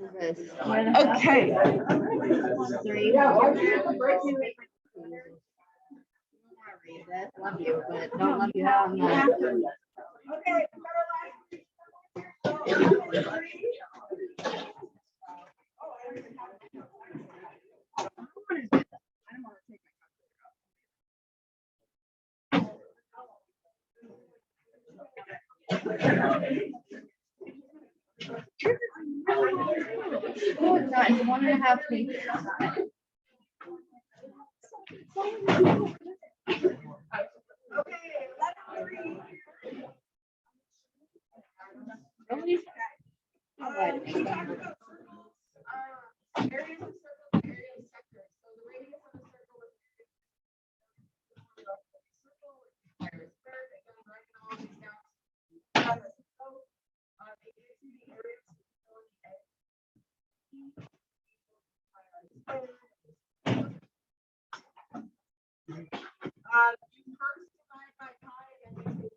Okay. Love you, but don't love you how I'm not. Okay. Oh, it's not. It's 1.5 feet. You first divide by pi and then you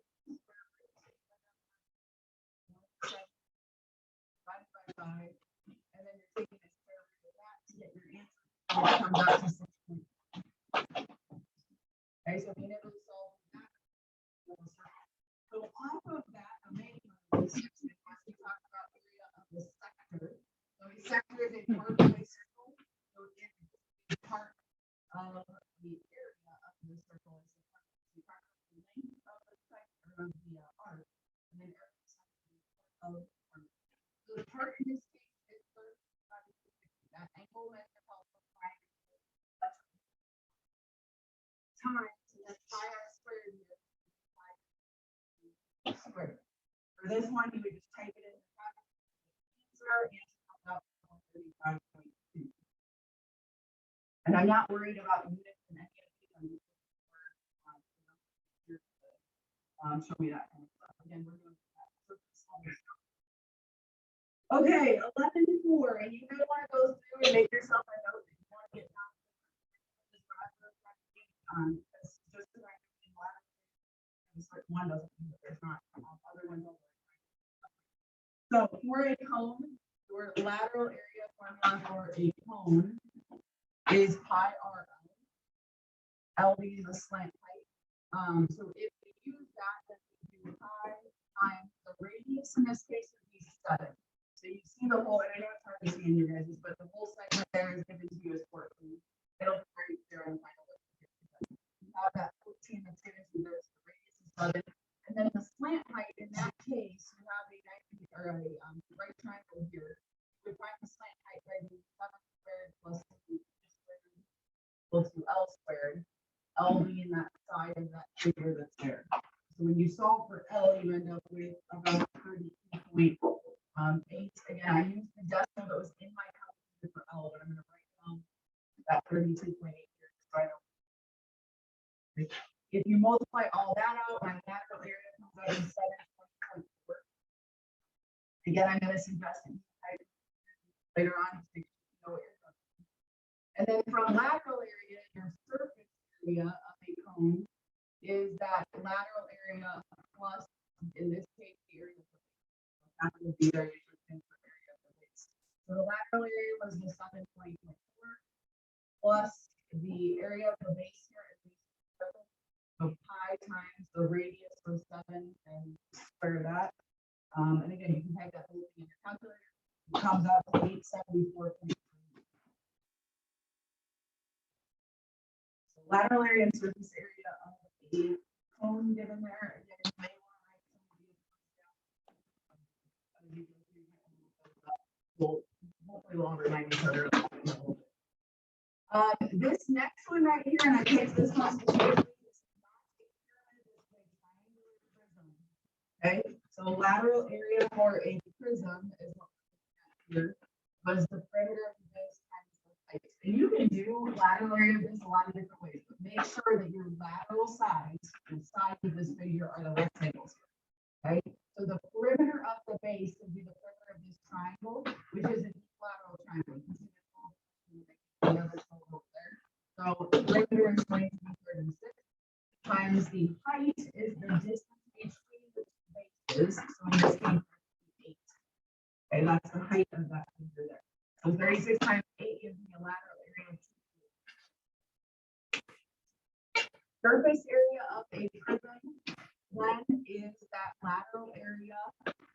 divided by 5, and then you're taking a square root of that to get your answer. And it comes out to 6. Okay, so being able to solve that. So off of that, a main one is we talk about area of the sector. So a sector is a part of a circle. So it is part of the area of the circle. Is part of the length of the sector of the arc, and then area of the arc. So the part in this case is 35 to 60. That angle measure called times and then pi r squared here. Squared. For this one, you would just type it in the answer and comes out 35.2. And I'm not worried about units in any of these. Show me that kind of stuff. Again, we're doing that. Okay, 11.4, and you may want to go through and make yourself a note if you want to get down. Just one doesn't mean that there's not other ones. So for a cone, your lateral area formula for a cone is pi r L. LB is a slant height. So if we use that, then we do pi times the radius. In this case, would be 7. So you see the whole, and I know it's hard to see in your guys', but the whole segment there is given to you as 14. It'll be right there on the final list. You have that 14 that's given to you, there's the radius is 7. And then the slant height, in that case, you have a 90 or a right triangle here. You would find the slant height by doing 7 squared plus 2 squared equals to L squared. L being that side of that figure that's there. So when you solve for L, you end up with about 32.8. Again, I used the decimal that was in my calculator for L, but I'm going to write down that 32.8 here. So I don't. If you multiply all that out, my lateral area comes out in 7.4. Again, I'm going to suggest it later on so you know what you're doing. And then from lateral area, your surface area of a cone is that lateral area plus, in this case, the area of the base. That would be their area of the base. So the lateral area was the 7.4 plus the area of the base here is so pi times the radius of 7 and square that. And again, you can type that whole thing in your calculator. It comes out to 874.3. So lateral area and surface area of a cone given there. Again, you may want to write some hopefully we'll remind each other. This next one right here, and I picked this one. Okay, so lateral area for a prism is what we're looking at here, was the perimeter of the base times the height. And you can do lateral area of this a lot of different ways, but make sure that your lateral sides and sides of this figure are the rectangles. Okay, so the perimeter of the base would be the perimeter of this triangle, which is a lateral triangle. So the perimeter is going to be 36 times the height is the distance between the two bases. So in this case, 8. Okay, that's the height height of that figure there. So 36 times 8 gives me a lateral area of 2. Surface area of a prism then is that lateral area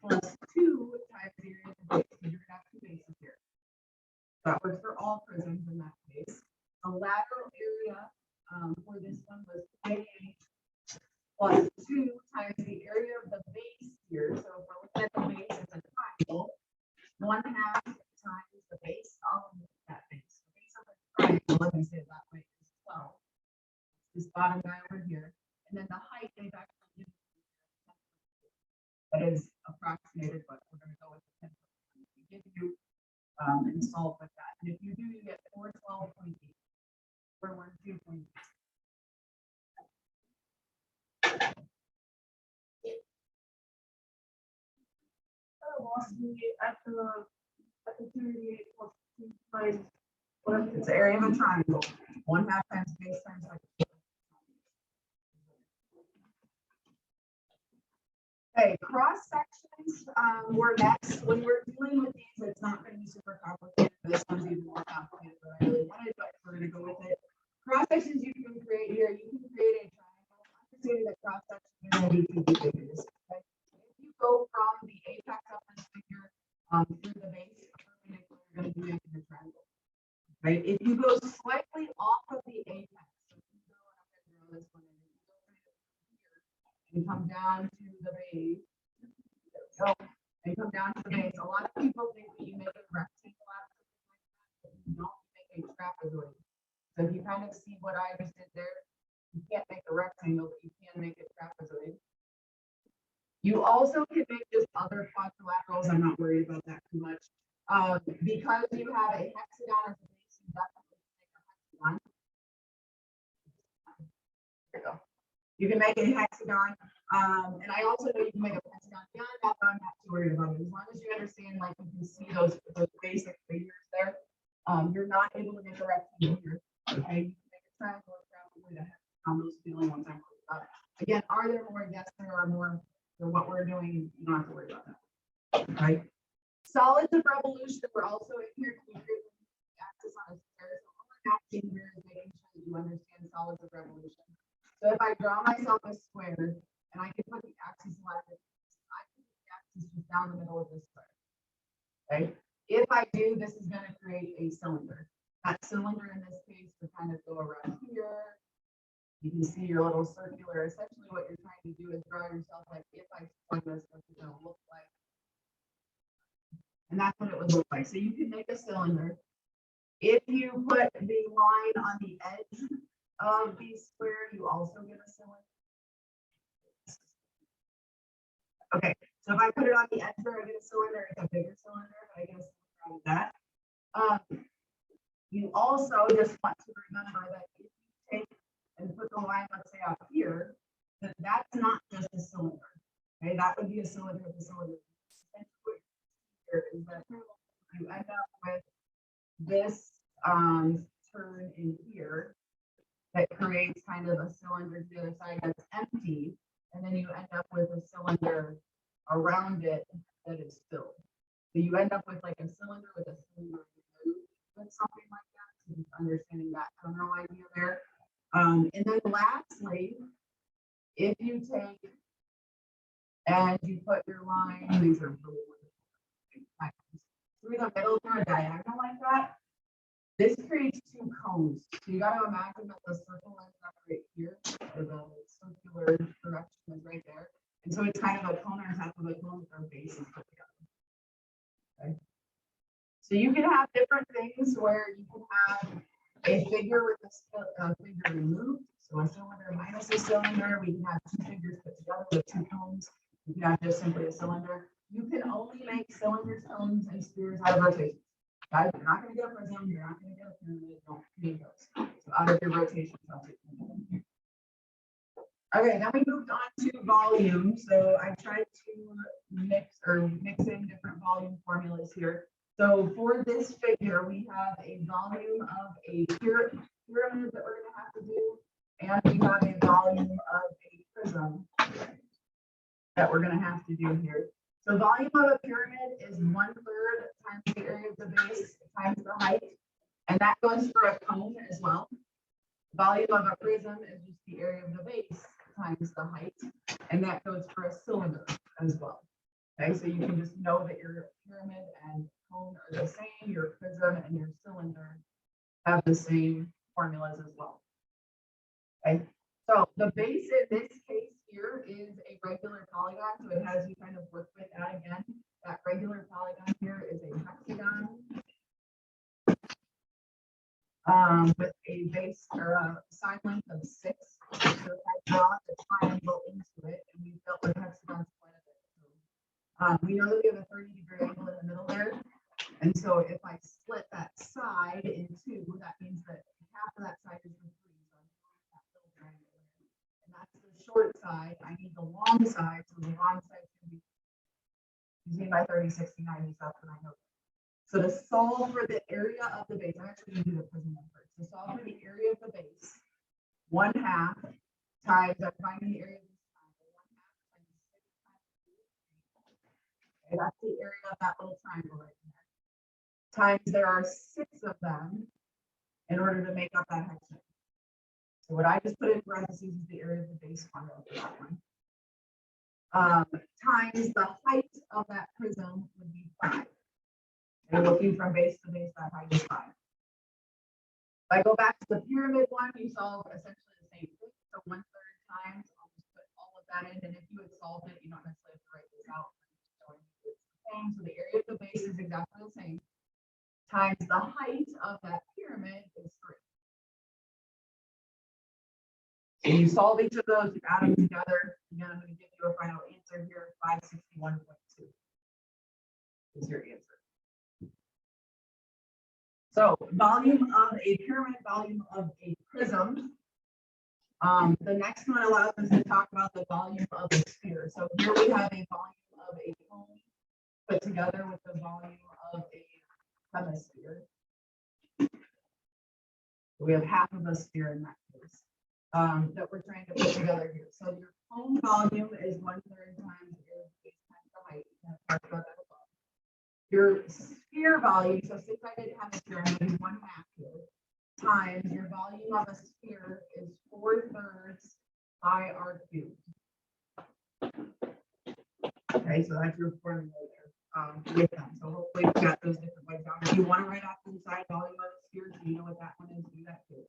plus 2 times the area of the base. So you're gonna have 2 bases here. That works for all prisms in that case. The lateral area for this one was 8 plus 2 times the area of the base here. So if we're looking at the base, it's a triangle. 1/2 times the base of that base. The base of the triangle, let me say it that way, is 12. This bottom guy over here. And then the height they've actually given that is approximated, but we're going to go with the 10. We give you and solve with that. And if you do, you get 412.8. 412.8. At the 38 plus 2 times what if it's the area of a triangle? 1/2 times base times height. Okay, cross sections were next. When we're dealing with these, it's not going to be super complicated. This one's even more complicated than I really wanted, but we're going to go with it. Cross sections you can create here. You can create a triangle. Understanding that cross section is going to be 2 figures. Okay? If you go from the apex of this figure through the base, you're going to be making a triangle. Right? If you go slightly off of the apex, so if you go, and I'm going to draw this one in, if you go right here and come down to the base, and come down to the base. A lot of people think that you make a rectangle out of something like that, but you don't make a trapezoid. So if you kind of see what I just did there, you can't make a rectangle, but you can make a trapezoid. You also can make just other quadrilaterals. I'm not worried about that too much. Because you have a hexagon as a base, you definitely make a hexagon. There you go. You can make a hexagon. And I also know you can make a pentagon beyond that, but I'm not too worried about it. As long as you understand, like you can see those basic figures there, you're not able to make a rectangle here. Okay, you can make a triangle or probably the hexagon. Those are the only ones I'm worried about. Again, are there more? Yes, there are more. For what we're doing, you don't have to worry about that. Right? Solids of revolution were also in here. Can you create the axis on a square? So all I'm asking here is making sure that you understand solids of revolution. So if I draw myself a square and I can put the axis like this, I can put the axis just down the middle of this square. Okay. If I do, this is going to create a cylinder. That cylinder in this case would kind of go around here. You can see your little circular. Essentially, what you're trying to do is draw yourself like if I spun this, what's it going to look like? And that's what it would look like. So you can make a cylinder. If you put the line on the edge of the square, you also get a cylinder. Okay, so if I put it on the edge there, I get a cylinder. It's a bigger cylinder, but I get a cylinder out of that. You also just want to remember that if you take and put the line, let's say out here, that's not just a cylinder. Okay, that would be a cylinder with a cylinder. Here is that you end up with this turn in here that creates kind of a cylinder to the other side that's empty, and then you end up with a cylinder around it that is filled. So you end up with like a cylinder with a cylinder with something like that. So just understanding that general idea there. And then lastly, if you take and you put your line, these are really through the middle through a diagonal like that, this creates 2 cones. So you got to imagine that the circle ends up right here, or the circular direction is right there. And so it's kind of a cone on top of a cone with our bases put together. Okay. So you can have different things where you can have a figure with a figure removed. So a cylinder minus a cylinder. We can have 2 figures put together with 2 cones. You can have just simply a cylinder. You can only make cylinders, cones, and spheres out of rotations. Guys, you're not going to get a prism. You're not going to get a pyramid. Don't need those. So out of your rotations, I'll take them. Okay, now we moved on to volume. So I tried to mix in different volume formulas here. So for this figure, we have a volume of a pyramid that we're going to have to do, and we have a volume of a prism that we're going to have to do here. So volume of a pyramid is 1/3 times the area of the base times the height. And that goes for a cone as well. Volume of a prism is just the area of the base times the height. And that goes for a cylinder as well. Okay, so you can just know that your pyramid and cone are the same, your prism and your cylinder have the same formulas as well. Okay, so the base in this case here is a regular polygon, so it has you kind of work with that again. That regular polygon here is a hexagon with a base or a side length of 6. So if I draw the triangle into it, and we've dealt with hexagons quite a bit. So, we know that we have a 30-degree angle in the middle there. And so if I split that side in 2, that means that half of that side is in 3. So I'm drawing that little triangle there. And that's the short side. I need the long side. So the long side can be using my 30, 60, 90 stuff, and I know. So to solve for the area of the base, I'm actually going to do the prism one first. To solve for the area of the base, 1/2 times, I'm finding the area of this triangle, 1/2 times 6 times 2. Okay, that's the area of that little triangle right there. Times there are 6 of them in order to make up that hexagon. So what I just put in parentheses is the area of the base formula for that one. Times the height of that prism would be 5. And looking from base to base, that height is 5. If I go back to the pyramid one, you solve essentially the same thing. So 1/3 times, I'll just put all of that in. And if you had solved it, you don't necessarily have to write this out. I'm just showing you it's the same. So the area of the base is exactly the same. Times the height of that pyramid is 3. So you solve each of those, you add them together. Again, I'm going to give you a final answer here. 561.2 is your answer. So volume of a pyramid, volume of a prism. The next one allows us to talk about the volume of a sphere. So here we have a volume of a cone put together with the volume of a hemisphere. We have half of a sphere in that case that we're trying to put together here. So your cone volume is 1/3 times the area of the base times the height. Talked about that above. Your sphere volume, so since I didn't have a sphere, I'm going to do 1/2 here, times your volume of a sphere is 4/3 pi r cubed. Okay, so that's your formula there with them. So hopefully you got those different ways down. If you want to write off the side volume of the sphere, so you know what that one is, do that too.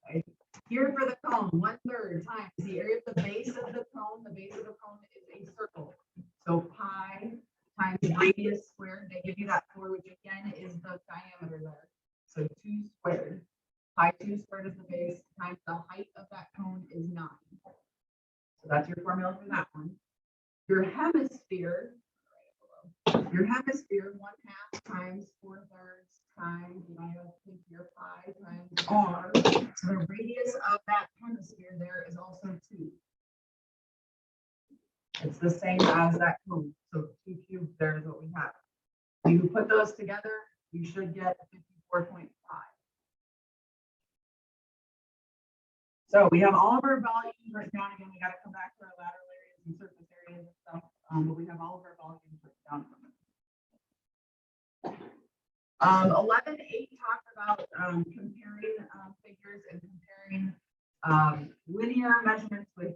Okay. Here for the cone, 1/3 times the area of the base of the cone. The base of the cone is a circle. So pi times radius squared. They give you that 4, which again is the diameter there. So 2 squared. Pi 2 squared is the base times the height of that cone is 9. So that's your formula for that one. Your hemisphere, 1/2 times 4/3 times, you know, take your pi times r. So the radius of that hemisphere there is also 2. It's the same as that cone. So 2 cubed there is what we have. When you put those together, you should get 54.5. So we have all of our volumes written down. Again, we got to come back to our lateral areas and surface areas and stuff. But we have all of our volumes written down from it. 11.8 talked about comparing figures and comparing linear measurements with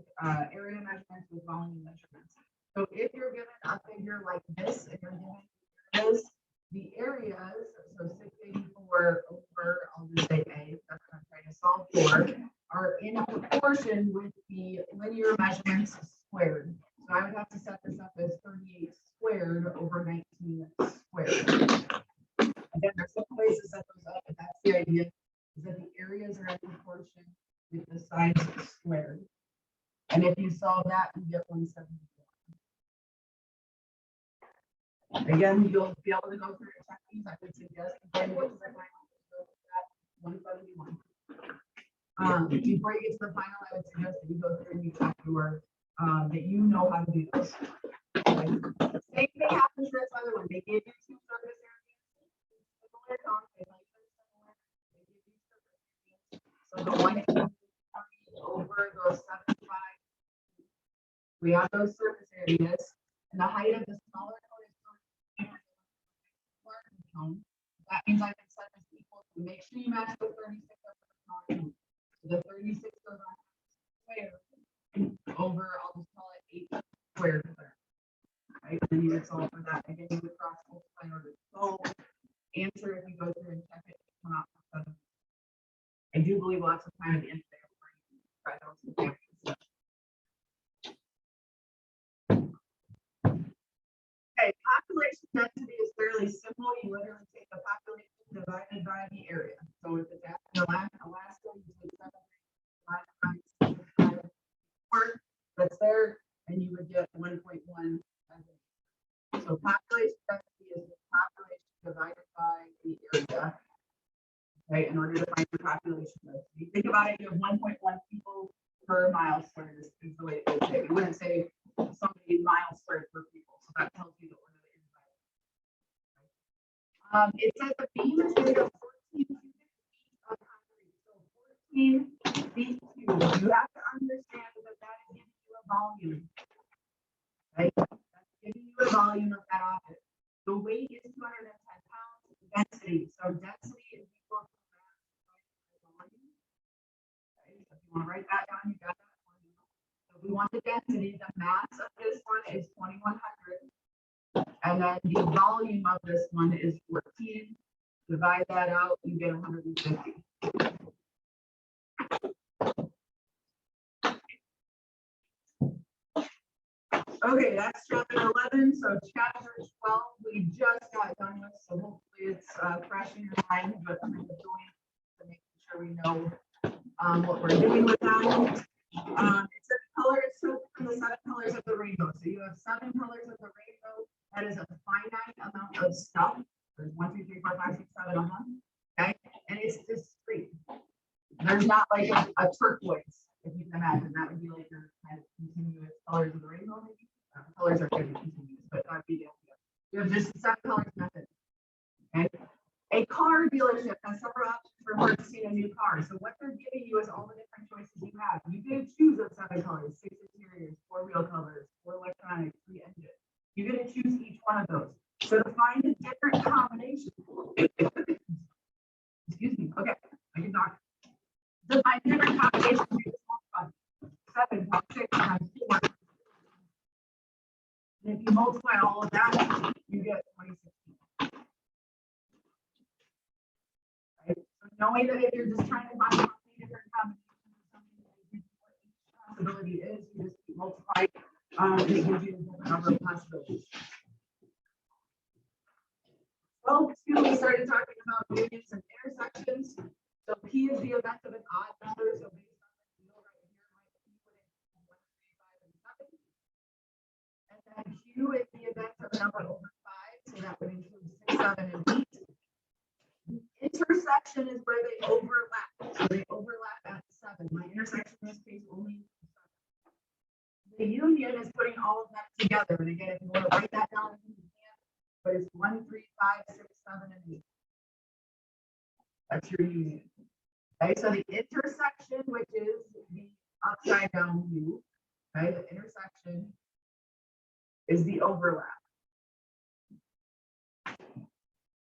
area measurements with volume measurements. So if you're given a figure like this, and you're given areas, the areas, so 684 over, I'll just say A, that's what I'm trying to solve for, are in proportion with the linear measurements squared. So I would have to set this up as 38 squared over 19 squared. Again, there's different ways to set those up, but that's the idea, is that the areas are in proportion with the sides squared. And if you solve that, you get 171. Again, you'll be able to go through and check these. I would suggest again, what is that 171. Before you get to the final, I would suggest that you go through and you check your that you know how to do this. Okay. Same thing happens to this other one. They give you 2 surface areas. Similar concept, like similar. They give you surface areas. So the 180 over those 75. We have those surface areas, and the height of the smaller cone. That means I can set this equal to make sure you match the 36 over the cone. So the 36 goes on square over, I'll just call it 8 squared. Right, and then you would solve for that. Again, you would cross multiply in order to solve. Answer if you go through and check it. Come out with 7. I do believe lots of time at the end of the day. Try those examples. Okay, population density is fairly simple. You literally take the population divided by the area. So if it's after Alaska, you take 7 divided by 4 that's there, and you would get 1.1. So population density is the population divided by the area. Okay, in order to find your population density. Think about it, you have 1.1 people per mile squared is the way it would say. We wouldn't say somebody miles squared per people. So that tells you the order that you're dividing. It says the beam is made of 14 cubic feet of concrete. So 14 feet cubed. You have to understand that that is giving you a volume. Right? That's giving you a volume of that object. The weight is 210 pounds. Density. So density is equal to mass divided by volume. Okay, so if you want to write that down, you got that one. So we want the density. The mass of this one is 2100. And then the volume of this one is 14. Divide that out, you get 150. Okay, that's chapter 11. So chapter 12, we just got done with. So hopefully it's fresh in your mind, but I'm doing to make sure we know what we're doing with that. It's a color, so from the 7 colors of the rainbow. So you have 7 colors of the rainbow. That is a finite amount of stuff. There's 1, 2, 3, 4, 5, 6, 7 of them. Okay, and it's discrete. There's not like a turquoise, if you can imagine. That would be like your kind of continuous colors of the rainbow, maybe. Colors are going to be continuous, but that'd be the idea. You have just 7 colors method. Okay. A car dealership has several options for purchasing a new car. So what they're giving you is all the different choices you have. You can choose of 7 colors, 6 interiors, 4 wheel colors, 4 electronics, 3 engines. You're going to choose each one of those. So to find a different combination, excuse me. Okay, I can talk. To find different combinations, you just multiply 7 times 6 times 4. And if you multiply all of that, you get 26. Right? So knowing that if you're just trying to find how many different combinations of something that gives you what each possibility is, you just multiply and it gives you the number of possibilities. Well, we started talking about unions and intersections. So P is the event of an odd number. So based on the deal right here, my P would include 1, 3, 5, and 7. And then Q is the event of a number over 5. So that would include 6, 7, and 8. The intersection is where they overlap. So they overlap at 7. My intersection in this case only 7. The union is putting all of them together. And again, if you want to write that down, you can, but it's 1, 3, 5, 6, 7, and 8. That's your union. Okay, so the intersection, which is the upside down view, okay, the intersection is the overlap,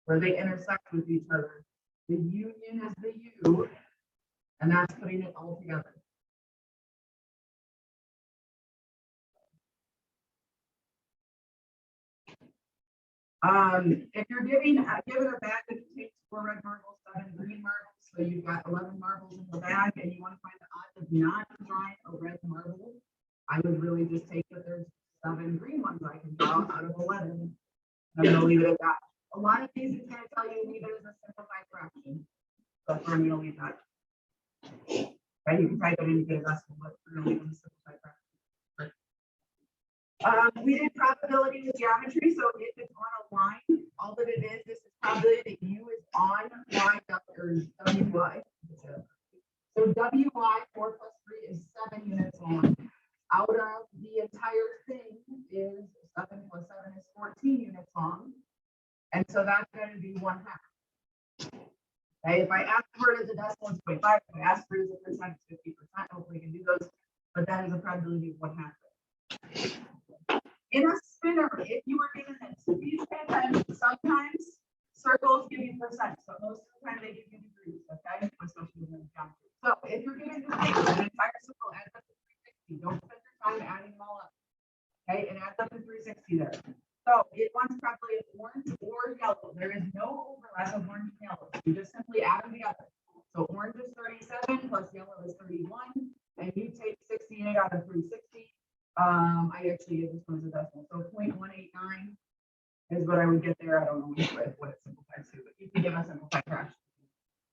where they intersect with each other. The union is the U, and that's putting it all together. If you're given a bag that contains 4 red marbles, 7 green marbles, so you've got 11 marbles in the bag, and you want to find the odds of not drawing a red marble, I would really just take that there's 7 green ones I can draw out of 11. And I'm going to leave it at that. A lot of these it's going to tell you leave it as a simplified fraction. So I'm going to leave that. Okay, you can type it in to get a decimal, but we're going to leave it as a simplified fraction. We did probability with geometry, so if it's on a line, all that it is, this is probability that U is on Y or WY. So WY 4 plus 3 is 7 units long. Out of the entire thing is 7 plus 7 is 14 units long. And so that's going to be 1/2. Okay, if I ask for it as a decimal, it's 0.5. If I ask for it as a percent, it's 50%. Hopefully, we can do those, but that is a probability of 1/2. In a spinner, if you were given this, please pay attention. Circles give you percent, so most of the time they give you degrees, okay? Especially when it's geometry. So if you're given degrees, an entire circle adds up to 360. Don't spend your time adding them all up. Okay, it adds up to 360 there. So it wants probably orange or yellow. There is no overlap of orange and yellow. You just simply add them together. So orange is 37 plus yellow is 31, and you take 68 out of 360. I actually gave this one as a decimal, so 0.189 is what I would get there. I don't know what it simplifies to, but you can give a simplified fraction.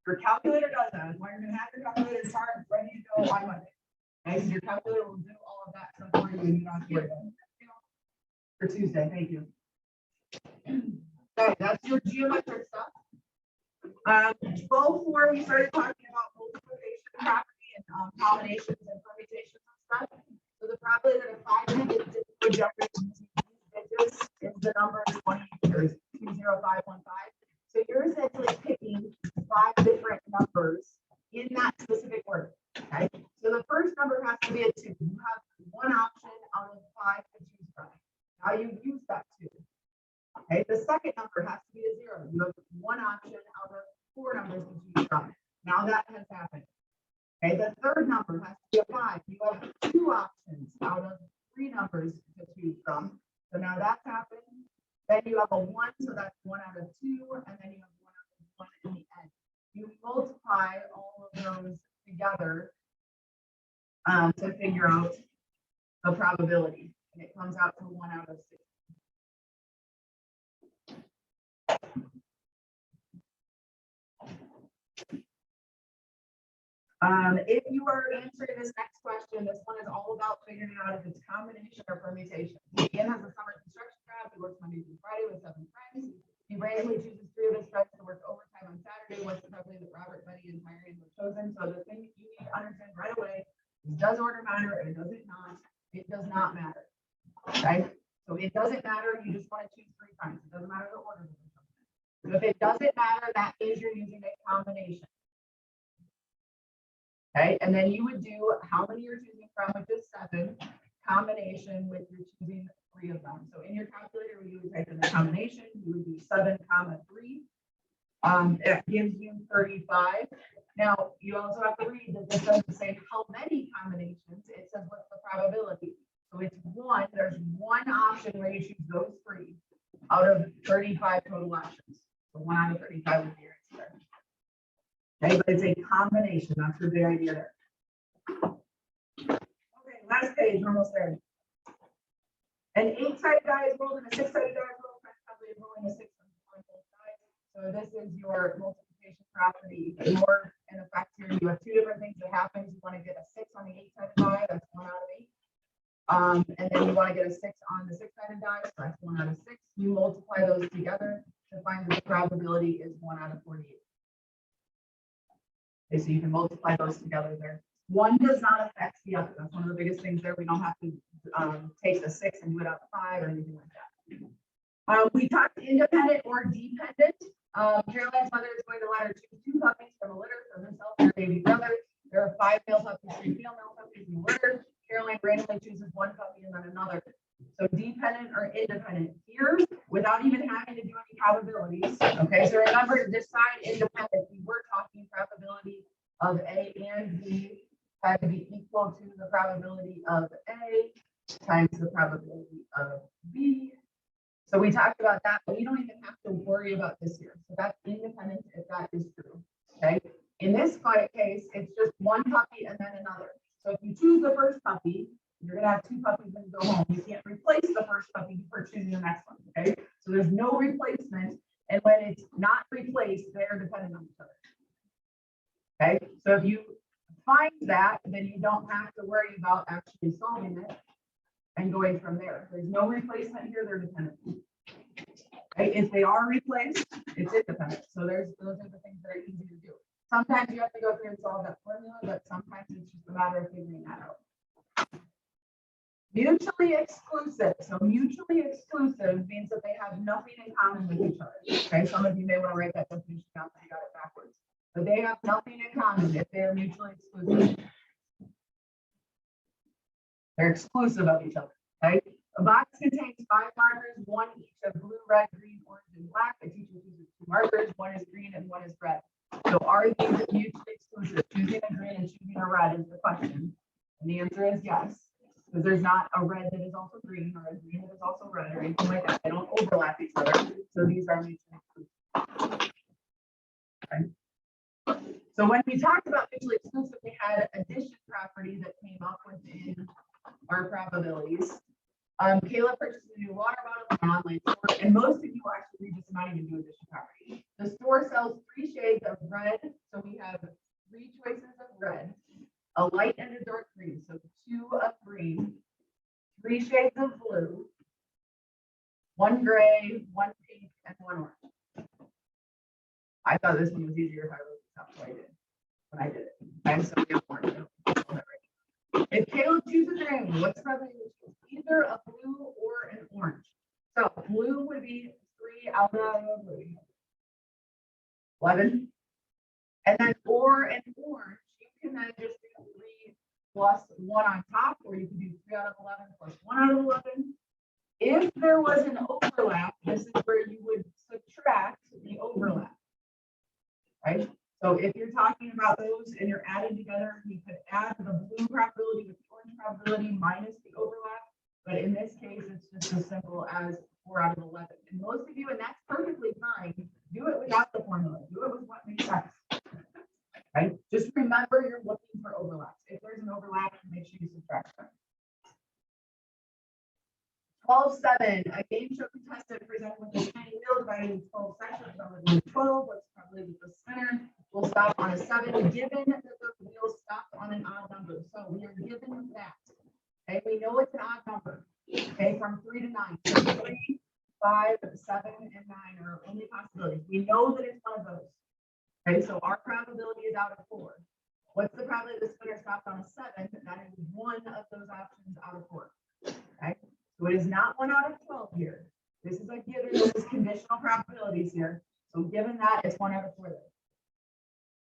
Your calculator does that. Is why you're going to have your calculator chart ready to go on Monday. Okay, so your calculator will do all of that stuff for you, and you don't have to worry about it. For Tuesday, thank you. Okay, that's your geometric stuff. 12.4, we started talking about multiplication property and combinations and permutations and stuff. So the probability that a 5-digit projector digits is the number 20 or 20515. So you're essentially picking 5 different numbers in that specific order. Okay, so the first number has to be a 2. You have one option out of 5 to choose from. Now you use that 2. Okay, the second number has to be a 0. You have one option out of 4 numbers to choose from. Now that has happened. Okay, the third number has to be a 5. You have 2 options out of 3 numbers to choose from. So now that's happened. Then you have a 1, so that's 1 out of 2, and then you have 1 out of 1 in the end. You multiply all of those together to figure out the probability, and it comes out to 1 out of 6. If you are answering this next question, this one is all about figuring out if it's combination or permutation. Ian has a summer construction job. He works Monday through Friday with 7 friends. He randomly chooses 3 of his friends to work overtime on Saturday. What's the probability that Robert, Buddy, and Tyrion were chosen? So the thing you need to understand right away is, does order matter or does it not? It does not matter. Okay? So it doesn't matter. You just want to choose 3 times. It doesn't matter the order. So if it doesn't matter, that means you're using a combination. Okay, and then you would do how many you're choosing from, which is 7, combination with you're choosing 3 of them. So in your calculator, you would type in the combination, you would do 7, 3. It gives you 35. Now, you also have to read that this doesn't say how many combinations, it says what's the probability. So it's 1, there's 1 option where you choose those 3 out of 35 total options. So 1 out of 35 would be your answer. Okay, but it's a combination. That's the big idea there. Okay, last page, we're almost there. An 8-sided die is rolled and a 6-sided die is rolled. Probably rolling a 6 on both sides. So this is your multiplication property. More in effect here, you have 2 different things that happen. You want to get a 6 on the 8-sided die. That's 1 out of 8. And then you want to get a 6 on the 6-sided die. So that's 1 out of 6. You multiply those together to find that the probability is 1 out of 48. Okay, so you can multiply those together there. One does not affect the other. That's one of the biggest things there. We don't have to take the 6 and do it out of 5 or anything like that. We talked independent or dependent. Caroline's mother is going to let her choose 2 puppies from a litter for herself and her baby brother. There are 5 male puppies, 3 female puppies in the litter. Caroline randomly chooses 1 puppy and then another. So dependent or independent here, without even having to do any probabilities. Okay, so remember to decide independent. We were talking probability of A and B had to be equal to the probability of A times the probability of B. So we talked about that, but we don't even have to worry about this here. So that's independent if that is true. Okay, in this case, it's just 1 puppy and then another. So if you choose the first puppy, you're going to have 2 puppies when you go home. You can't replace the first puppy before choosing the next one. Okay, so there's no replacement. And when it's not replaced, they're dependent on each other. Okay, so if you find that, then you don't have to worry about actually solving it and going from there. There's no replacement here, they're dependent. Okay, if they are replaced, it's independent. So those are the things that are easy to do. Sometimes you have to go through and solve that formula, but sometimes it's just a matter of figuring that out. Mutually exclusive. So mutually exclusive means that they have nothing in common with each other. Okay, some of you may want to write that definition down so you got it backwards. But they have nothing in common if they are mutually exclusive. They're exclusive of each other. Okay. A box contains 5 markers, one each of blue, red, green, orange, and black. The teacher chooses 2 markers, one is green and one is red. So are these mutually exclusive? Choosing a green and choosing a red is the question. And the answer is yes, because there's not a red that is also green or a green that is also red or anything like that. They don't overlap each other. So these are mutually exclusive. Okay. So when we talked about mutually exclusive, we had addition property that came up within our probabilities. Kayla purchased a new water bottle from an online store, and most of you actually read this and not even do addition property. The store sells 3 shades of red, so we have 3 choices of red, a light and a dark green, so 2 of green, 3 shades of blue, 1 gray, 1 pink, and 1 orange. I thought this one was easier if I wrote this up, so I did when I did it. And so we have orange. If Kayla chooses green, what's probably either a blue or an orange? So blue would be 3 out of 11. And then or an orange, you can then just do 3 plus 1 on top, or you can do 3 out of 11 plus 1 out of 11. If there was an overlap, this is where you would subtract the overlap, right? So if you're talking about those and you're adding together, you could add the blue probability with the orange probability minus the overlap. But in this case, it's just as simple as 4 out of 11. And most of you, and that's perfectly fine, do it without the formula. Do it with what makes sense. Right? Just remember you're looking for overlaps. If there's an overlap, make sure you subtract them. 12-7, a game show contestant presented with a tiny wheel divided into 12 sections. On 12, what's probably with the spinner, will stop on a 7, given that the wheel stopped on an odd number. So we are given that. Okay, we know it's an odd number. Okay, from 3 to 9. So 3, 5, 7, and 9 are only possibilities. We know that it's one of those. Okay, so our probability is out of 4. What's the probability the spinner stopped on a 7? That is one of those options out of 4. Okay, so it is not 1 out of 12 here. This is a given. This is conditional probabilities here. So given that, it's 1 out of 4 there.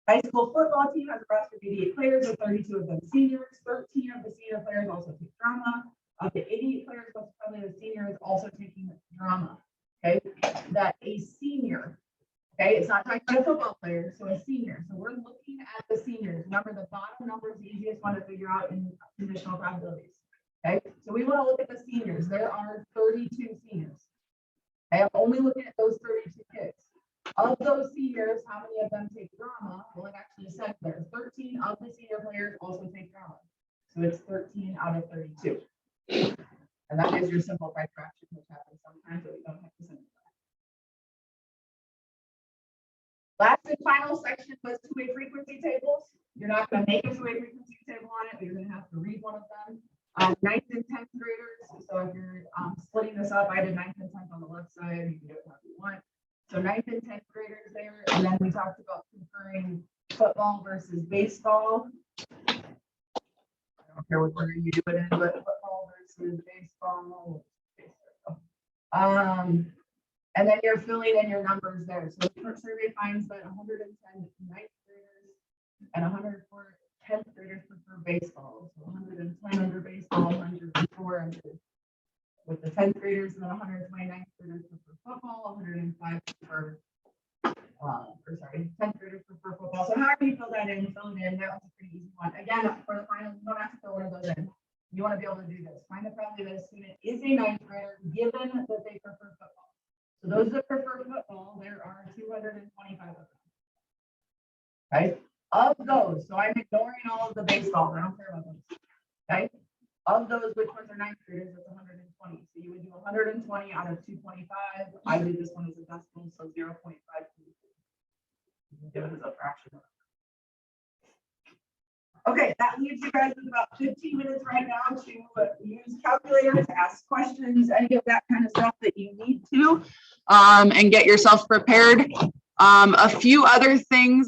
High school football team has a roster of 88 players, with 32 of them seniors. 13 of the senior players also take drama. Of the 88 players, most probably the senior is also taking drama. Okay, that a senior. Okay, it's not talking about a football player, so a senior. So we're looking at the seniors. Remember, the bottom number is the easiest one to figure out in conditional probabilities. Okay, so we want to look at the seniors. There are 32 seniors. Okay, I'm only looking at those 32 kids. Of those seniors, how many of them take drama? Well, it actually said there 13 of the senior players also take drama. So it's 13 out of 32. And that is your simplified fraction, which happens sometimes, but we don't have to simplify. Last and final section was two-way frequency tables. You're not going to make a two-way frequency table on it, but you're going to have to read one of them. 9th and 10th graders. So if you're splitting this up, I did 9th and 10th on the left side. You can do it however you want. So 9th and 10th graders there. And then we talked about comparing football versus baseball. I don't care what order you do it in, but football versus baseball. And then you're filling in your numbers there. So the survey finds that 110 9th graders and 104 10th graders prefer baseball. So 110 under baseball, 104 under with the 10th graders, and then 129th graders prefer football, 105 prefer, 10th graders prefer football. So however you fill that in, fill it in. That was a pretty easy one. Again, for the final, you don't have to fill one of those in. You want to be able to do this. Find the probability that a student is a 9th grader, given that they prefer football. So those that prefer football, there are 225 of them. Right? Of those, so I'm ignoring all of the baseball. I don't care about those. Okay? Of those, which ones are 9th graders? That's 120. So you would do 120 out of 225. I did this one as a decimal, so 0.5. Give it as a fraction. Okay, that leaves you guys with about 15 minutes right now to use calculator to ask questions, any of that kind of stuff that you need to, and get yourself prepared. A few other things that